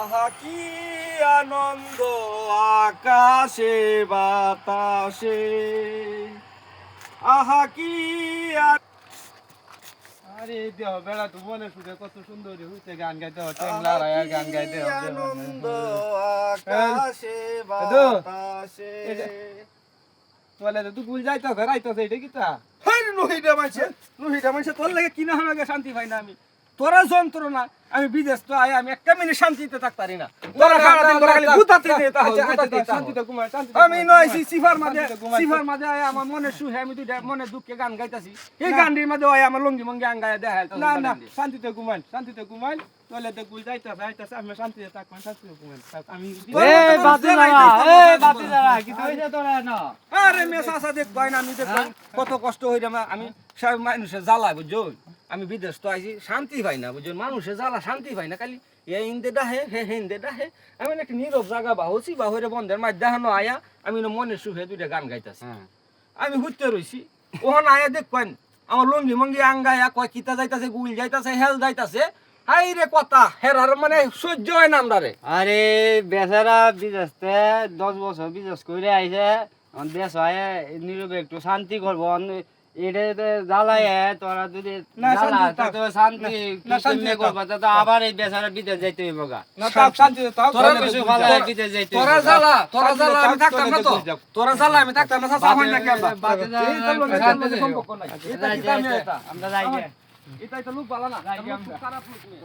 আহা কি আনন্দ আকাশে বাতাসে, আহা কি আরে দেহ বেড়া তো মনে শুনে কত সুন্দর হইছে গান গাইতে টেংলা রায়া গান গাইতে আনন্দ আকাশে দাদু, বাতাসে। বলে তো তুই ভুল যাইতো ঘর আইতো এটা কি তা হাই নুহিটা মানছে তোর লাগে কিনা আমাকে শান্তি পাই না আমি। তোরা যন্ত্রণা, আমি বিদেশ তো আয়, আমি একটা মিনিট শান্তিতে থাকতারি না। তোরা সারাদিন তোরা খালি গুতাতে দে তাহলে, গুতাতে দে তাহলে। শান্তিতে ঘুমায় আমি নয়ছি সিফার মাঝে আয় আমার মনে সুহে, আমি দুইটা মনে দুঃখে গান গাইতাছি। এই গানটির মাঝে আয় আমার লঙ্গি মঙ্গি আঙ্গায় দেখা না না শান্তিতে ঘুমাইন তোলে তো ভুল যাইতাছে আইতাছে আমি শান্তিতে থাকবেন শান্তিতে ঘুমাইন আমি এই বাতি দাঁড়া কি হইছে তোরা না আরে মেসা আসা দেখ ভাই না, আমি দেখ কত কষ্ট হইরা আমি সব মানুষের জ্বালা বুঝছো। আমি বিদেশ তো আইছি, শান্তি পাই না বুঝছো, মানুষের জ্বালা শান্তি পাই না। খালি এ হিন্দে ডাহে হে হিন্দে ডাহে। আমি একটা নীরব জায়গা বাহছি, বাহরে বন্ধের মাঝ দেখানো আয়া আমি মনে সুখে দুইটা গান গাইতাছি। আমি ঘুরতে রইছি, ওখানে আয়া দেখ পাইন আমার লঙ্গি মঙ্গি আঙ্গায়া কয় কিতা যাইতাছে, গুল যাইতাছে, হেল যাইতাছে। হাই রে কথা হেরার মানে সহ্য হয় না আমদারে। আরে বেচারা বিদেশতে 10 বছর বিদেশ করে আইছে, দেশ হয় নীরবে একটু শান্তি করবো। এটাতে জ্বালায় তোরা যদি শান্তি করবো তো আবার এই বেচারা বিদেশ যাইতে হইব গা। তোরা কিছু ভালো বিদেশ যাইতে হইব। তোরা জ্বালা আমি থাকতাম না তো, তোরা জ্বালা আমি থাকতাম না। চাচা হয় না কেন সম্পর্ক নাই। আমরা যাই এটাই তো লোক ভালো না, খারাপ লোক নেই।